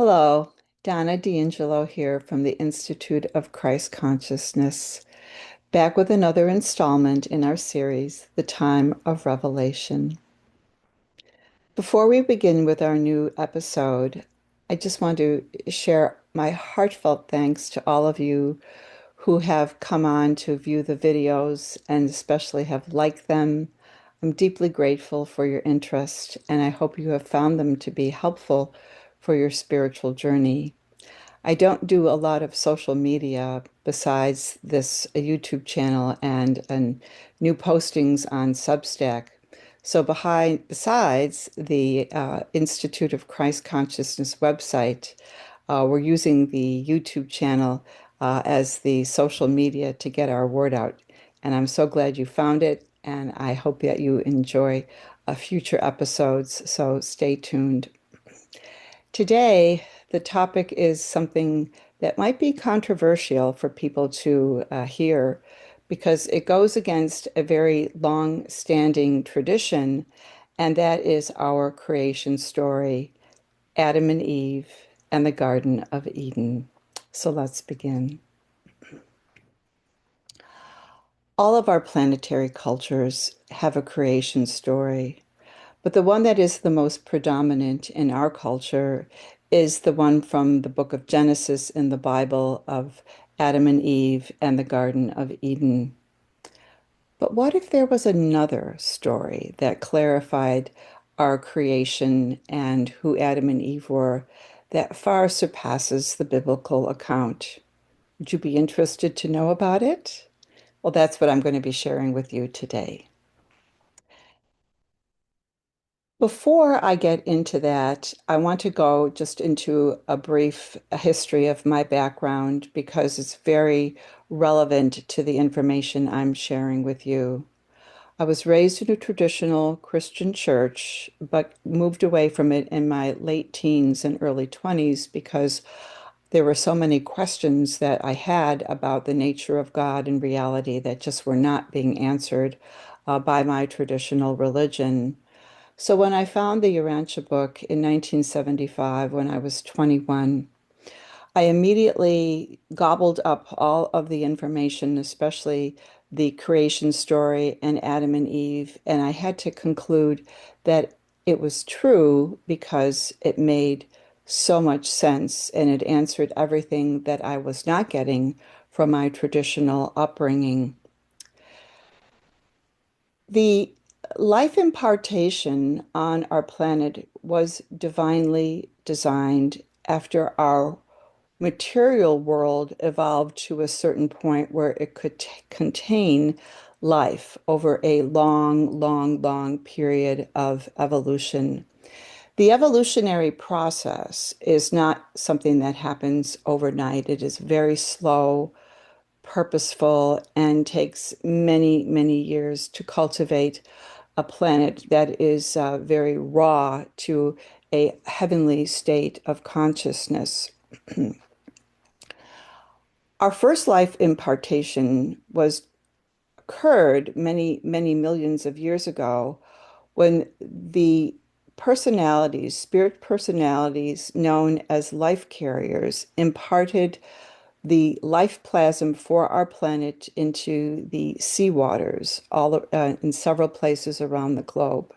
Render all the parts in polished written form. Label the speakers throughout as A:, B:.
A: Hello, Donna D'Angelo here from the Institute of Christ Consciousness, back with another installment in our series, The Time of Revelation. Before we begin with our new episode, I just want to share my heartfelt thanks to all of you who have come on to view the videos and especially have liked them. I'm deeply grateful for your interest, and I hope you have found them to be helpful for your spiritual journey. I don't do a lot of social media besides this YouTube channel and new postings on Substack. So besides the Institute of Christ Consciousness website, we're using the YouTube channel as the social media to get our word out. And I'm so glad you found it, and I hope that you enjoy future episodes. So stay tuned. Today, the topic is something that might be controversial for people to hear because it goes against a very long-standing tradition, and that is our creation story, Adam and Eve and the Garden of Eden. So let's begin. All of our planetary cultures have a creation story. But the one that is the most predominant in our culture is the one from the book of Genesis in the Bible of Adam and Eve and the Garden of Eden. But what if there was another story that clarified our creation and who Adam and Eve were that far surpasses the biblical account? Would you be interested to know about it? Well, that's what I'm going to be sharing with you today. Before I get into that, I want to go just into a brief history of my background because it's very relevant to the information I'm sharing with you. I was raised in a traditional Christian church, but moved away from it in my late teens and early 20s because there were so many questions that I had about the nature of God and reality that just were not being answered by my traditional religion. So when I found the Urantia book in 1975, when I was 21, I immediately gobbled up all of the information, especially the creation story and Adam and Eve, and I had to conclude that it was true because it made so much sense and it answered everything that I was not getting from my traditional upbringing. The life impartation on our planet was divinely designed after our material world evolved to a certain point where it could contain life over a long period of evolution. The evolutionary process is not something that happens overnight. It is very slow, purposeful, and takes many years to cultivate a planet that is very raw to a heavenly state of consciousness. Our first life impartation was occurred many millions of years ago when the personalities, spirit personalities known as life carriers, imparted the life plasm for our planet into the seawaters all in several places around the globe.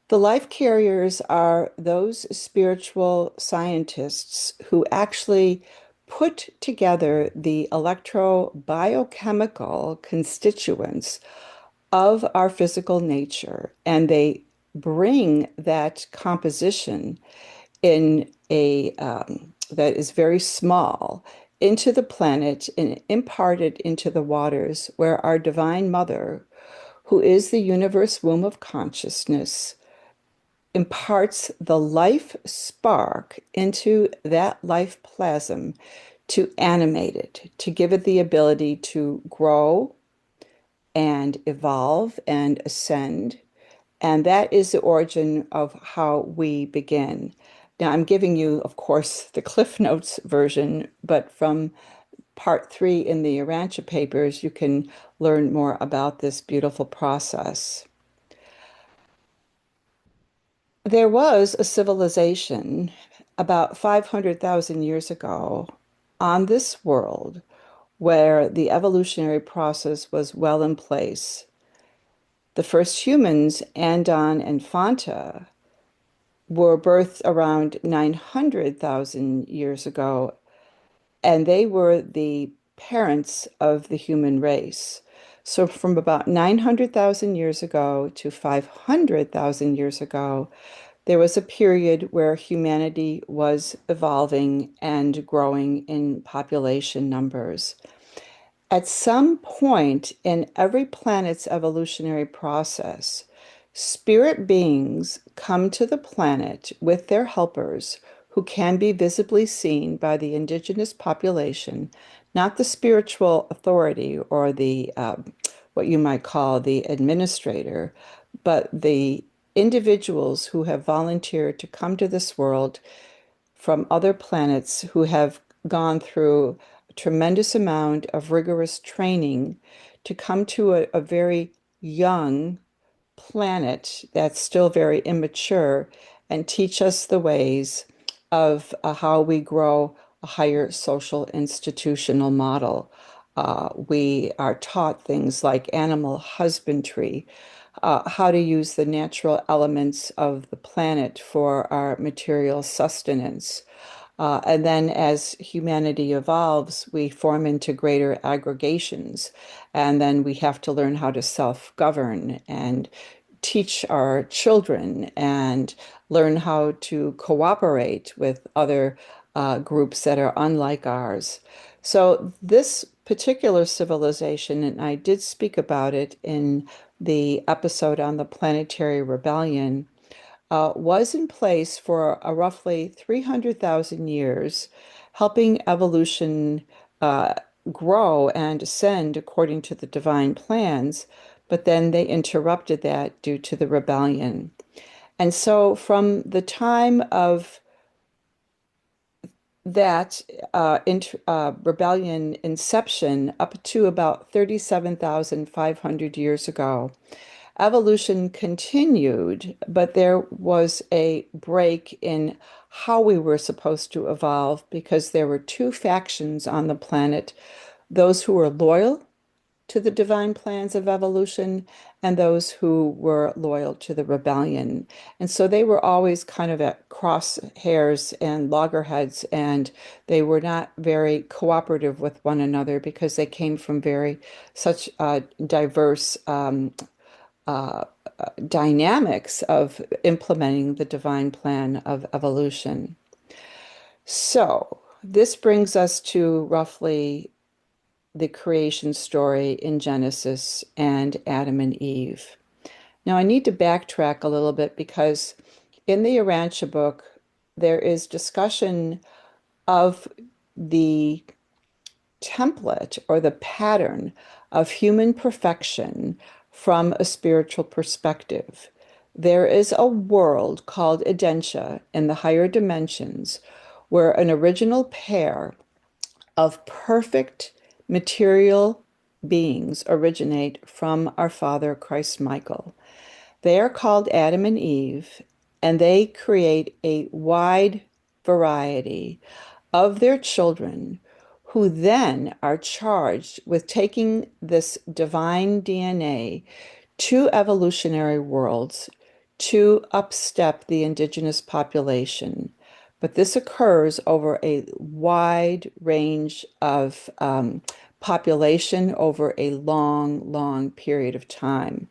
A: The life carriers are those spiritual scientists who actually put together the electrobiochemical constituents of our physical nature, and they bring that composition in a that is very small into the planet and impart it into the waters where our divine mother, who is the universe womb of consciousness, imparts the life spark into that life plasm to animate it, to give it the ability to grow and evolve and ascend. And that is the origin of how we begin. Now, I'm giving you, of course, the Cliff Notes version, but from part three in the Urantia papers, you can learn more about this beautiful process. There was a civilization about 500,000 years ago on this world where the evolutionary process was well in place. The first humans, Andon and Fanta, were birthed around 900,000 years ago, and they were the parents of the human race. So, from about 900,000 years ago to 500,000 years ago, there was a period where humanity was evolving and growing in population numbers. At some point in every planet's evolutionary process, spirit beings come to the planet with their helpers who can be visibly seen by the indigenous population, not the spiritual authority or the what you might call the administrator, but the individuals who have volunteered to come to this world from other planets who have gone through a tremendous amount of rigorous training to come to a very young planet that's still very immature and teach us the ways of how we grow a higher social institutional model. We are taught things like animal husbandry, how to use the natural elements of the planet for our material sustenance. And then as humanity evolves, we form into greater aggregations. And then we have to learn how to self-govern and teach our children and learn how to cooperate with other groups that are unlike ours. So, this particular civilization, and I did speak about it in the episode on the planetary rebellion, was in place for roughly 300,000 years, helping evolution uh, grow and ascend according to the divine plans. But then they interrupted that due to the rebellion. And so, from the time of that rebellion inception up to about 37,500 years ago, evolution continued, but there was a break in how we were supposed to evolve because there were two factions on the planet, those who were loyal to the divine plans of evolution and those who were loyal to the rebellion. And so they were always kind of at crosshairs and loggerheads, and they were not very cooperative with one another because they came from very such diverse uh, dynamics of implementing the divine plan of evolution. So, this brings us to roughly the creation story in Genesis and Adam and Eve. Now, I need to backtrack a little bit because in the Urantia book, there is discussion of the template or the pattern of human perfection from a spiritual perspective. There is a world called Edentia in the higher dimensions where an original pair of perfect material beings originate from our Father Christ Michael. They are called Adam and Eve, and they create a wide variety of their children who then are charged with taking this divine DNA to evolutionary worlds to upstep the indigenous population. But this occurs over a wide range of population over a long, long period of time.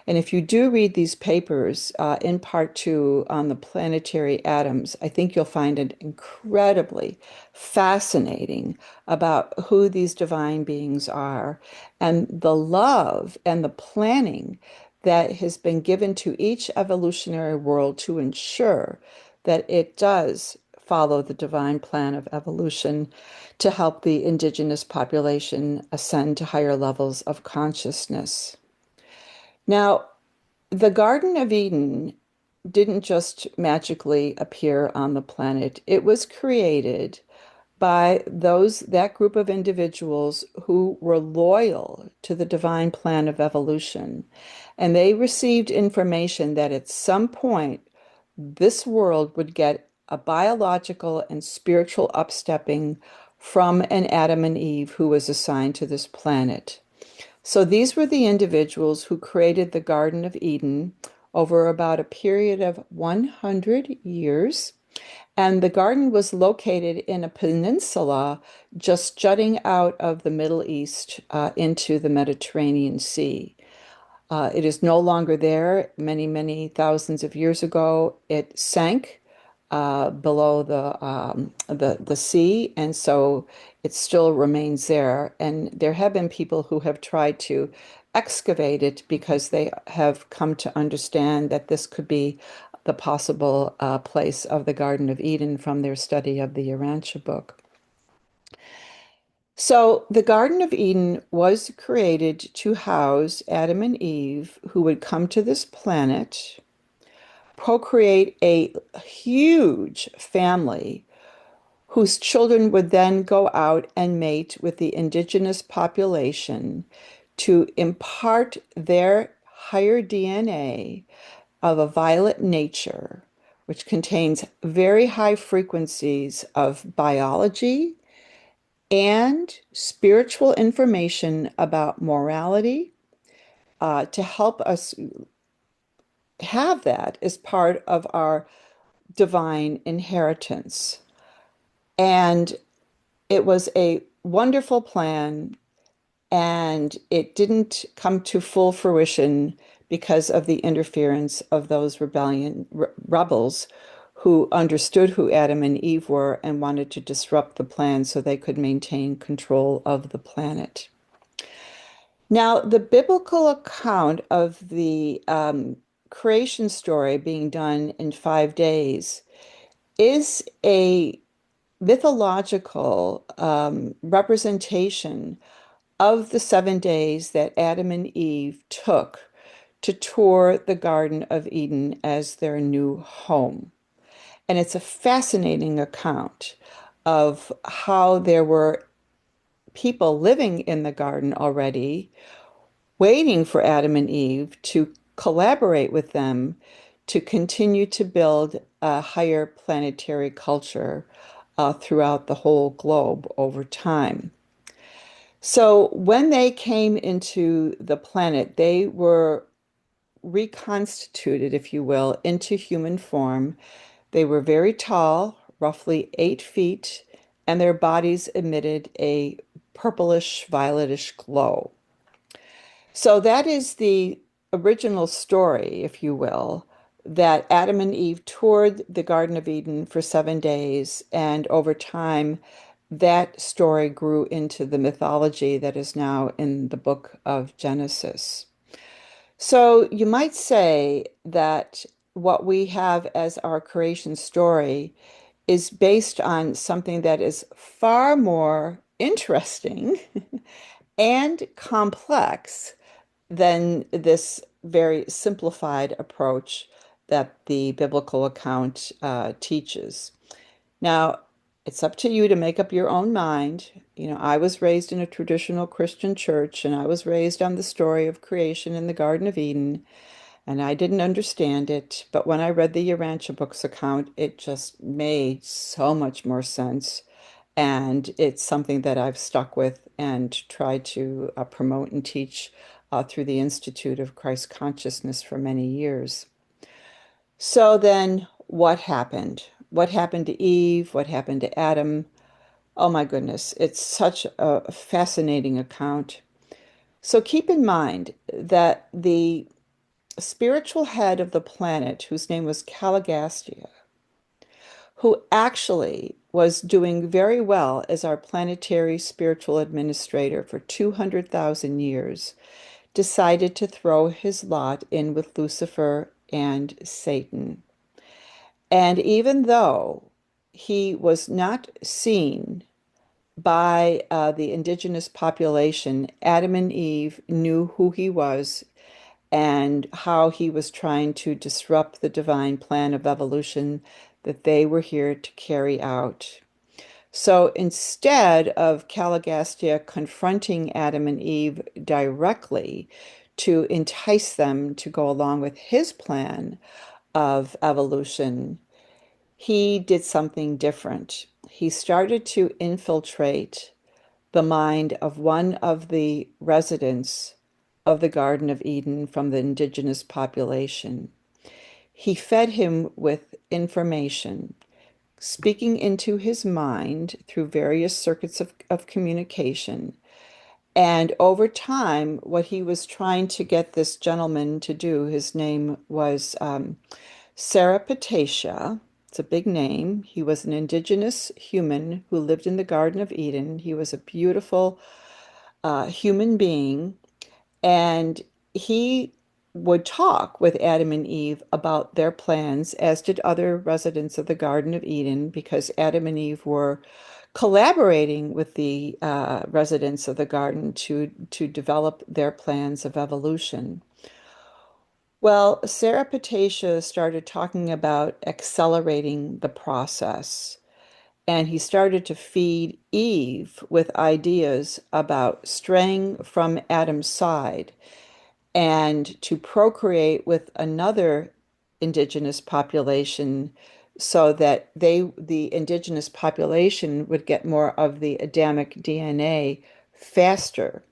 A: And if you do read these papers in part two on the planetary atoms, I think you'll find it incredibly fascinating about who these divine beings are and the love and the planning that has been given to each evolutionary world to ensure that it does follow the divine plan of evolution to help the indigenous population ascend to higher levels of consciousness. Now, the Garden of Eden didn't just magically appear on the planet. It was created by that group of individuals who were loyal to the divine plan of evolution. And they received information that at some point this world would get a biological and spiritual upstepping from an Adam and Eve who was assigned to this planet. So these were the individuals who created the Garden of Eden over about a period of 100 years. And the garden was located in a peninsula just jutting out of the Middle East into the Mediterranean Sea. It is no longer there. Many, many thousands of years ago, it sank below the sea, and so it still remains there. And there have been people who have tried to excavate it because they have come to understand that this could be the possible place of the Garden of Eden from their study of the Urantia book. So, the Garden of Eden was created to house Adam and Eve, who would come to this planet, procreate a huge family, whose children would then go out and mate with the indigenous population to impart their higher DNA of a violet nature, which contains very high frequencies of biology and spiritual information about morality, to help us have that as part of our divine inheritance. And it was a wonderful plan, and it didn't come to full fruition because of the interference of those rebels who understood who Adam and Eve were and wanted to disrupt the plan so they could maintain control of the planet. Now, the biblical account of the creation story being done in 5 days is a mythological representation of the 7 days that Adam and Eve took to tour the Garden of Eden as their new home. And it's a fascinating account of how there were people living in the garden already, waiting for Adam and Eve to collaborate with them to continue to build a higher planetary culture throughout the whole globe over time. So when they came into the planet, they were reconstituted, if you will, into human form. They were very tall, roughly 8 feet, and their bodies emitted a purplish, violetish glow. So that is the original story, if you will, that Adam and Eve toured the Garden of Eden for 7 days, and over time, that story grew into the mythology that is now in the book of Genesis. So you might say that what we have as our creation story is based on something that is far more interesting and complex than this very simplified approach that the biblical account teaches. Now, it's up to you to make up your own mind. You know, I was raised in a traditional Christian church, and I was raised on the story of creation in the Garden of Eden, and I didn't understand it. But when I read the Urantia book's account, it just made so much more sense. And it's something that I've stuck with and tried to promote and teach through the Institute of Christ Consciousness for many years. So then, what happened? What happened to Eve? What happened to Adam? Oh my goodness, it's such a fascinating account. So keep in mind that the spiritual head of the planet, whose name was Caligastia, who actually was doing very well as our planetary spiritual administrator for 200,000 years, decided to throw his lot in with Lucifer and Satan. And even though he was not seen by the indigenous population, Adam and Eve knew who he was and how he was trying to disrupt the divine plan of evolution that they were here to carry out. So instead of Caligastia confronting Adam and Eve directly to entice them to go along with his plan of evolution, he did something different. He started to infiltrate the mind of one of the residents of the Garden of Eden from the indigenous population. He fed him with information, speaking into his mind through various circuits of communication. And over time, what he was trying to get this gentleman to do, his name was Sarapatasha. It's a big name. He was an indigenous human who lived in the Garden of Eden. He was a beautiful human being, and he would talk with Adam and Eve about their plans, as did other residents of the Garden of Eden, because Adam and Eve were collaborating with the residents of the garden to develop their plans of evolution. Well, Sarah Patasha started talking about accelerating the process, and he started to feed Eve with ideas about straying from Adam's side and to procreate with another indigenous population so that the indigenous population would get more of the Adamic DNA faster.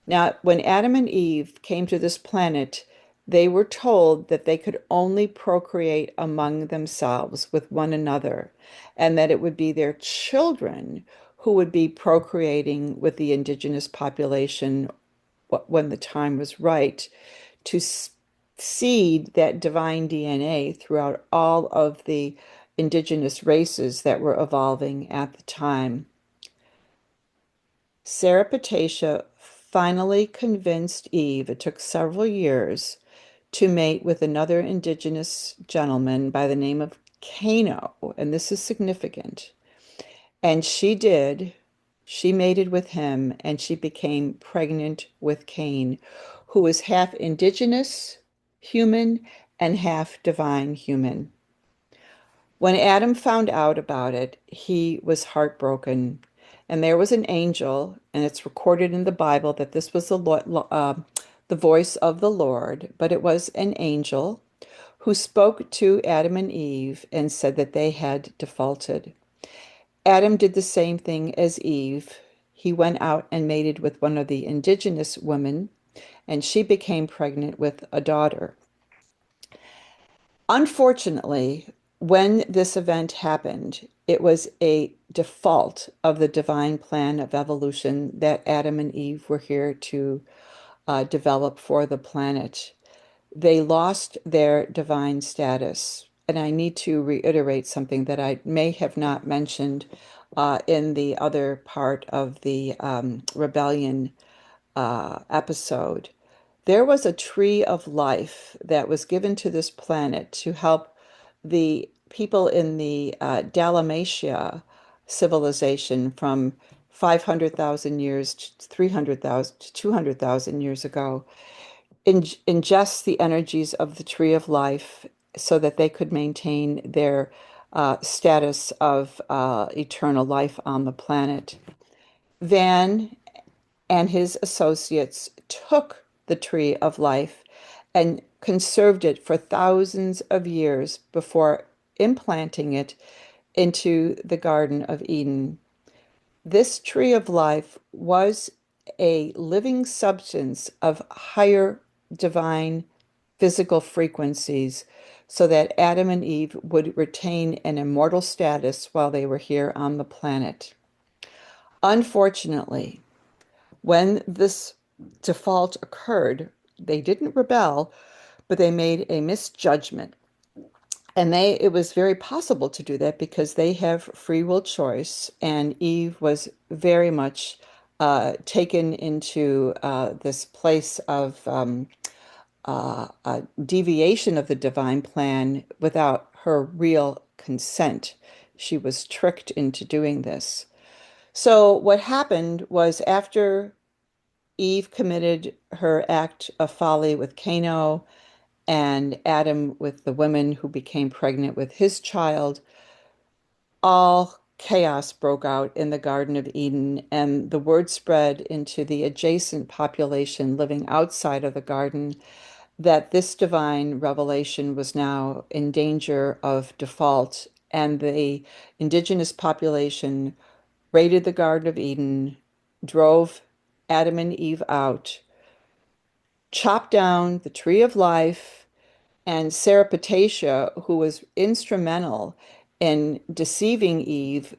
A: Now, when Adam and Eve came to this planet, they were told that they could only procreate among themselves with one another, and that it would be their children who would be procreating with the indigenous population when the time was right to seed that divine DNA throughout all of the indigenous races that were evolving at the time. Sarapatasha finally convinced Eve, it took several years, to mate with another indigenous gentleman by the name of Cano, and this is significant. And she did. She mated with him and she became pregnant with Cain, who was half indigenous human and half divine human. When Adam found out about it, he was heartbroken. And there was an angel, and it's recorded in the Bible that this was the voice of the Lord, but it was an angel who spoke to Adam and Eve and said that they had defaulted. Adam did the same thing as Eve. He went out and mated with one of the indigenous women, and she became pregnant with a daughter. Unfortunately, when this event happened, it was a default of the divine plan of evolution that Adam and Eve were here to develop for the planet. They lost their divine status. And I need to reiterate something that I may have not mentioned in the other part of the rebellion episode. There was a tree of life that was given to this planet to help the people in the Dalmatia civilization from 500,000 years to 300,000 to 200,000 years ago ingest the energies of the tree of life so that they could maintain their status of eternal life on the planet. Van and his associates took the tree of life and conserved it for thousands of years before implanting it into the Garden of Eden. This tree of life was a living substance of higher divine physical frequencies so that Adam and Eve would retain an immortal status while they were here on the planet. Unfortunately, when this default occurred, they didn't rebel, but they made a misjudgment. And it was very possible to do that because they have free will choice, and Eve was very much taken into this place of a deviation of the divine plan without her real consent. She was tricked into doing this. So what happened was after Eve committed her act of folly with Cain and Adam with the woman who became pregnant with his child, all chaos broke out in the Garden of Eden, and the word spread into the adjacent population living outside of the garden that this divine revelation was now in danger of default and the indigenous population raided the Garden of Eden, drove Adam and Eve out, chopped down the tree of life, and Serapetatia, who was instrumental in deceiving Eve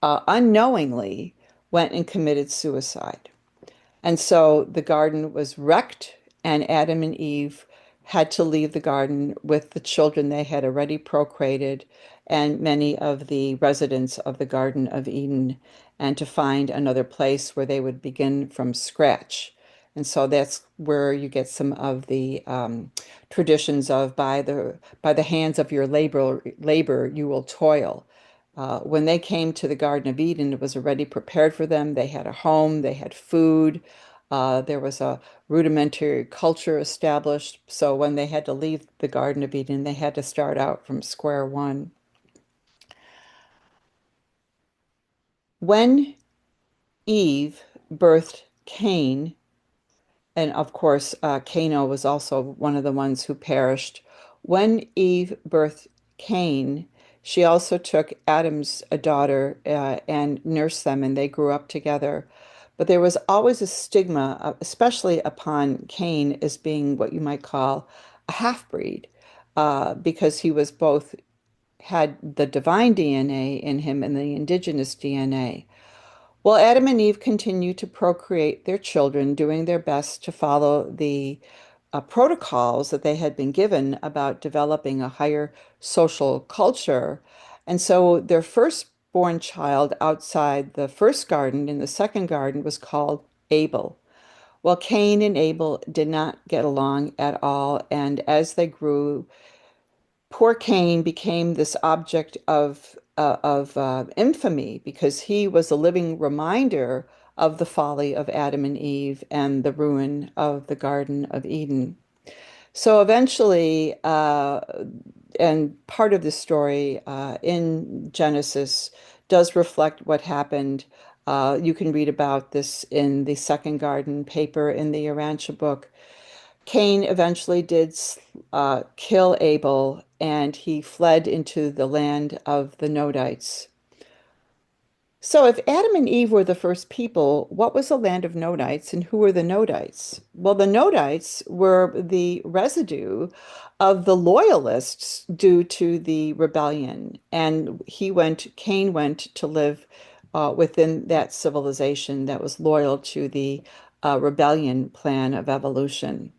A: unknowingly, went and committed suicide. And so the garden was wrecked, and Adam and Eve had to leave the garden with the children they had already procreated and many of the residents of the Garden of Eden, and to find another place where they would begin from scratch. And so that's where you get some of the traditions of by the hands of your labor you will toil. When they came to the Garden of Eden, it was already prepared for them. They had a home, they had food, there was a rudimentary culture established. So when they had to leave the Garden of Eden, they had to start out from square one. When Eve birthed Cain, and of course, Cain was also one of the ones who perished. When Eve birthed Cain, she also took Adam's daughter and nursed them, and they grew up together. But there was always a stigma, especially upon Cain, as being what you might call a half-breed, because he was both had the divine DNA in him and the indigenous DNA. Well, Adam and Eve continue to procreate their children, doing their best to follow the protocols that they had been given about developing a higher social culture. And so their firstborn child outside the first garden in the second garden was called Abel. Well, Cain and Abel did not get along at all. And as they grew, poor Cain became this object of infamy because he was a living reminder of the folly of Adam and Eve and the ruin of the Garden of Eden. So eventually, and part of the story in Genesis does reflect what happened. You can read about this in the Second Garden paper in the Urantia book. Cain eventually did kill Abel, and he fled into the land of the Nodites. So, if Adam and Eve were the first people, what was the land of Nodites and who were the Nodites? Well, the Nodites were the residue of the loyalists due to the rebellion. And Cain went to live within that civilization that was loyal to the rebellion plan of evolution.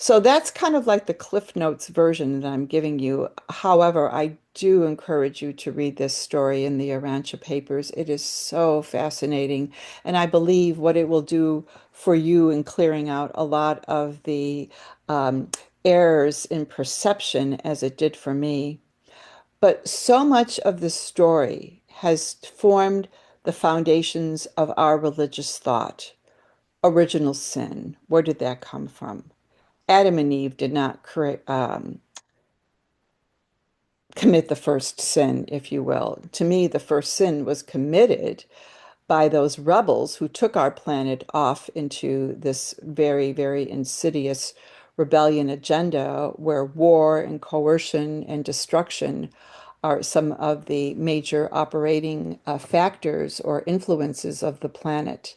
A: So that's kind of like the Cliff Notes version that I'm giving you. However, I do encourage you to read this story in the Arancha papers. It is so fascinating, and I believe what it will do for you in clearing out a lot of the um, errors in perception as it did for me. But so much of the story has formed the foundations of our religious thought. Original sin, where did that come from? Adam and Eve did not commit the first sin, if you will. To me, the first sin was committed by those rebels who took our planet off into this very, very insidious rebellion agenda where war and coercion and destruction are some of the major operating factors or influences of the planet.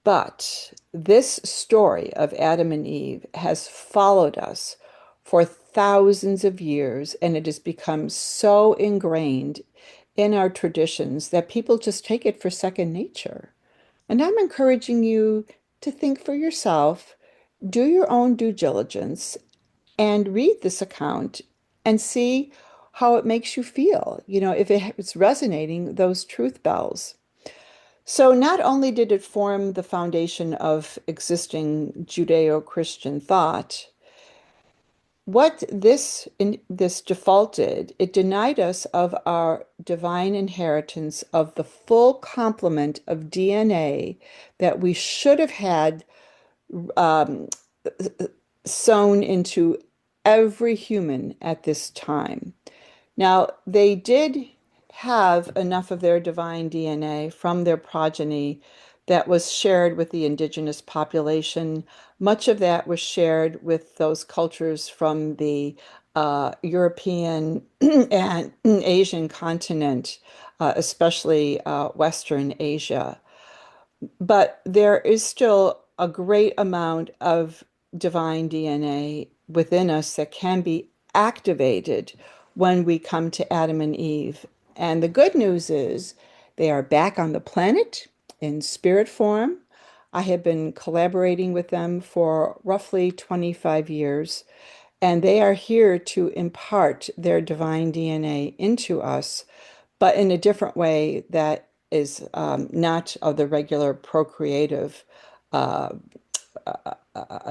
A: But this story of Adam and Eve has followed us for thousands of years, and it has become so ingrained in our traditions that people just take it for second nature. And I'm encouraging you to think for yourself, do your own due diligence, and read this account and see how it makes you feel. If it's resonating, those truth bells. So not only did it form the foundation of existing Judeo-Christian thought, this defaulted, it denied us of our divine inheritance of the full complement of DNA that we should have had um, sewn into every human at this time. Now, they did have enough of their divine DNA from their progeny that was shared with the indigenous population. Much of that was shared with those cultures from the European and Asian continent, especially Western Asia. But there is still a great amount of divine DNA within us that can be activated when we come to Adam and Eve. And the good news is they are back on the planet in spirit form. I have been collaborating with them for roughly 25 years, and they are here to impart their divine DNA into us, but in a different way that is not of the regular procreative uh,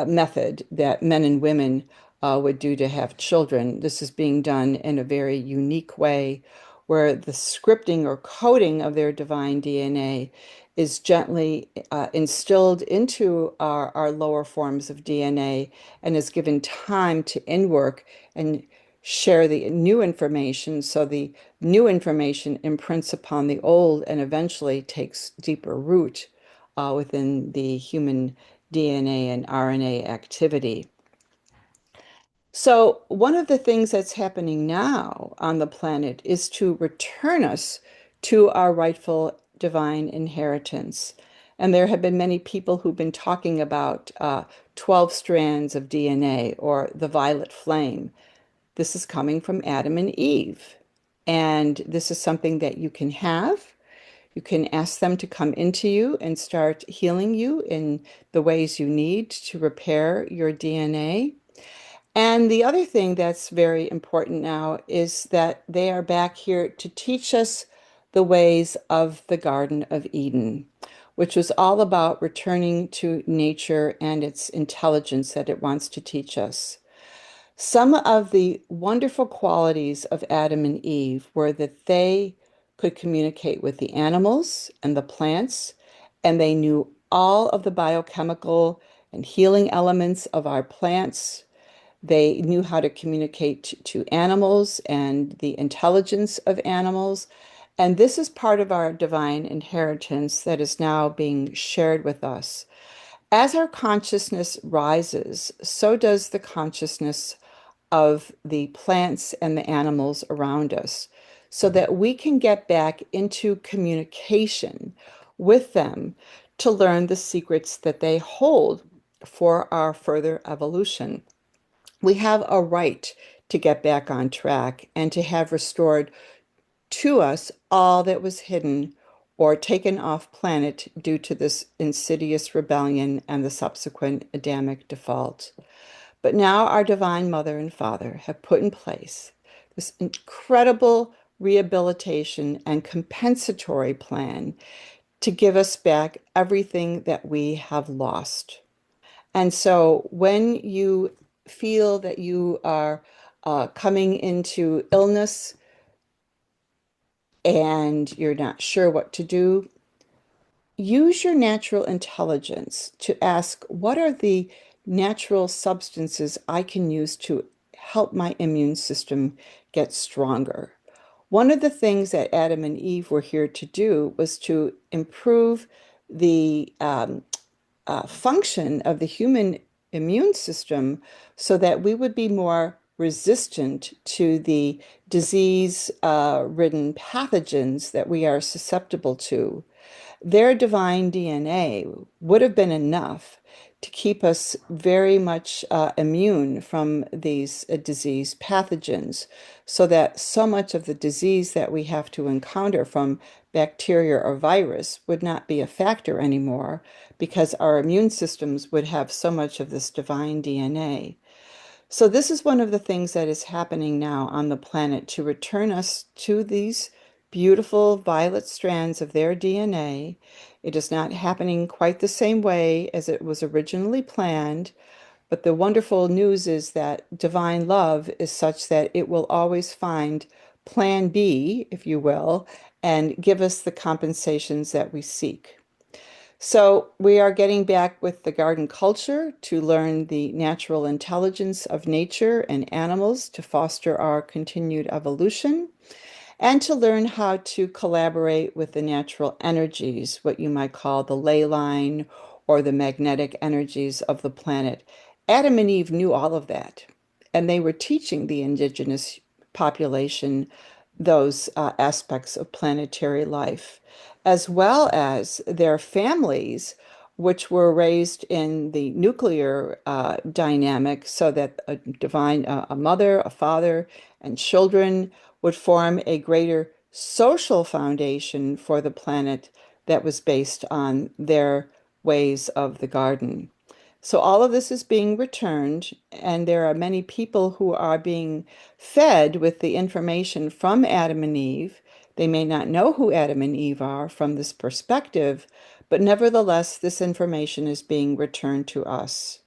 A: method that men and women would do to have children. This is being done in a very unique way where the scripting or coding of their divine DNA is gently instilled into our lower forms of DNA and is given time to inwork and share the new information. So the new information imprints upon the old and eventually takes deeper root within the human DNA and RNA activity. So, one of the things that's happening now on the planet is to return us to our rightful divine inheritance. And there have been many people who've been talking about 12 strands of DNA or the violet flame. This is coming from Adam and Eve. And this is something that you can have. You can ask them to come into you and start healing you in the ways you need to repair your DNA. And the other thing that's very important now is that they are back here to teach us the ways of the Garden of Eden, which was all about returning to nature and its intelligence that it wants to teach us. Some of the wonderful qualities of Adam and Eve were that they could communicate with the animals and the plants, and they knew all of the biochemical and healing elements of our plants. They knew how to communicate to animals and the intelligence of animals. And this is part of our divine inheritance that is now being shared with us. As our consciousness rises, so does the consciousness of the plants and the animals around us, so that we can get back into communication with them to learn the secrets that they hold for our further evolution. We have a right to get back on track and to have restored to us all that was hidden or taken off planet due to this insidious rebellion and the subsequent Adamic default. But now our Divine Mother and Father have put in place this incredible rehabilitation and compensatory plan to give us back everything that we have lost. And so when you feel that you are coming into illness and you're not sure what to do, use your natural intelligence to ask, what are the natural substances I can use to help my immune system get stronger? One of the things that Adam and Eve were here to do was to improve the function of the human immune system so that we would be more resistant to the disease-ridden pathogens that we are susceptible to. Their divine DNA would have been enough to keep us very much immune from these disease pathogens, so that so much of the disease that we have to encounter from bacteria or virus would not be a factor anymore because our immune systems would have so much of this divine DNA. So, this is one of the things that is happening now on the planet to return us to these beautiful violet strands of their DNA. It is not happening quite the same way as it was originally planned, but the wonderful news is that divine love is such that it will always find plan B, if you will, and give us the compensations that we seek. So we are getting back with the garden culture to learn the natural intelligence of nature and animals to foster our continued evolution, and to learn how to collaborate with the natural energies, what you might call the ley line or the magnetic energies of the planet. Adam and Eve knew all of that. and they were teaching the indigenous population those aspects of planetary life, as well as their families, which were raised in the nuclear dynamic, so that a mother, a father, and children would form a greater social foundation for the planet that was based on their ways of the garden. So all of this is being returned, and there are many people who are being fed with the information from Adam and Eve. They may not know who Adam and Eve are from this perspective, but nevertheless, this information is being returned to us.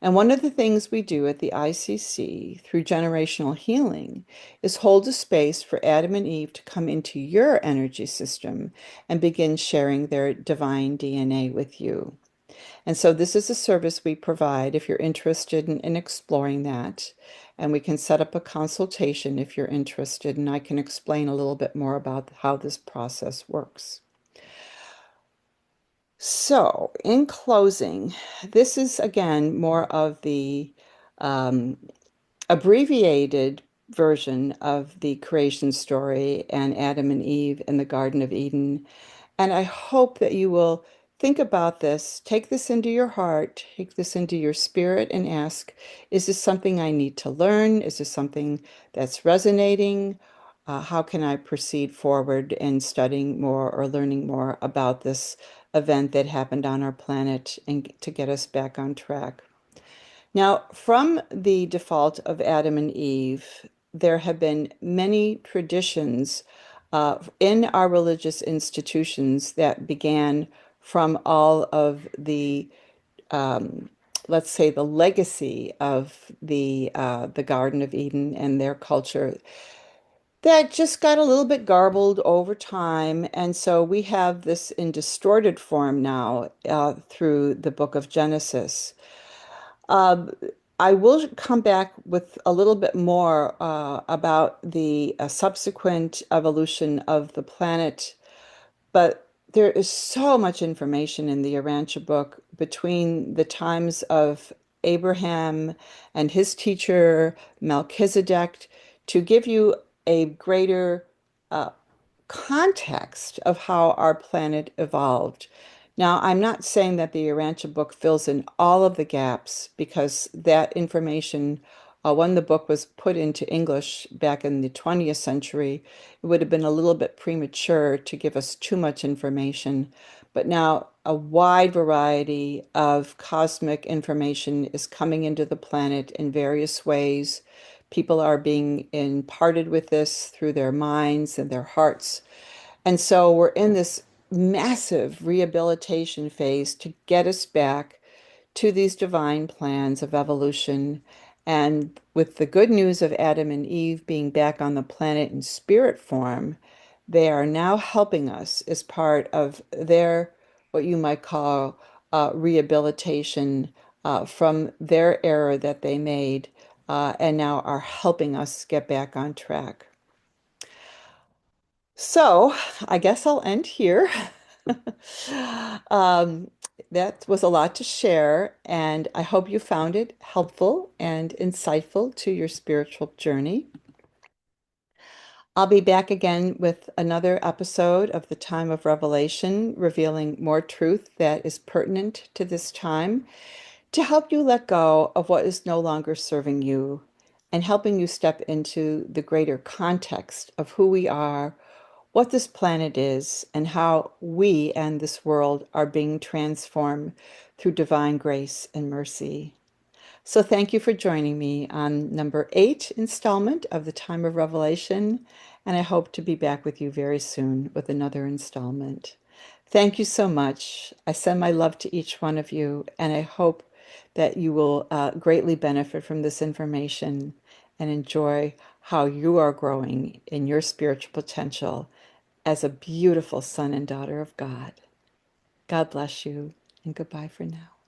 A: And one of the things we do at the ICC through generational healing is hold a space for Adam and Eve to come into your energy system and begin sharing their divine DNA with you. And so this is a service we provide if you're interested in exploring that. And we can set up a consultation if you're interested, and I can explain a little bit more about how this process works. So, in closing, this is again more of the um, abbreviated version of the creation story and Adam and Eve in the Garden of Eden. And I hope that you will think about this, take this into your heart, take this into your spirit, and ask, is this something I need to learn? Is this something that's resonating? How can I proceed forward in studying more or learning more about this event that happened on our planet and to get us back on track? Now, from the default of Adam and Eve, there have been many traditions in our religious institutions that began from all of the, um, let's say, the legacy of the Garden of Eden and their culture that just got a little bit garbled over time. And so we have this in distorted form now through the book of Genesis. Um, I will come back with a little bit more about the subsequent evolution of the planet, but there is so much information in the Urantia book between the times of Abraham and his teacher Melchizedek to give you a greater uh, context of how our planet evolved. Now, I'm not saying that the Urantia book fills in all of the gaps because that information, when the book was put into English back in the 20th century, it would have been a little bit premature to give us too much information. But now a wide variety of cosmic information is coming into the planet in various ways. People are being imparted with this through their minds and their hearts. And so we're in this massive rehabilitation phase to get us back to these divine plans of evolution. And with the good news of Adam and Eve being back on the planet in spirit form, they are now helping us as part of their, what you might call rehabilitation from their error that they made, and now are helping us get back on track. So I guess I'll end here. Um, that was a lot to share, and I hope you found it helpful and insightful to your spiritual journey. I'll be back again with another episode of the Time of Revelation, revealing more truth that is pertinent to this time to help you let go of what is no longer serving you and helping you step into the greater context of who we are, what this planet is, and how we and this world are being transformed through divine grace and mercy. So thank you for joining me on number 8 installment of the Time of Revelation, and I hope to be back with you very soon with another installment. Thank you so much. I send my love to each one of you, and I hope that you will greatly benefit from this information and enjoy how you are growing in your spiritual potential as a beautiful son and daughter of God. God bless you, and goodbye for now.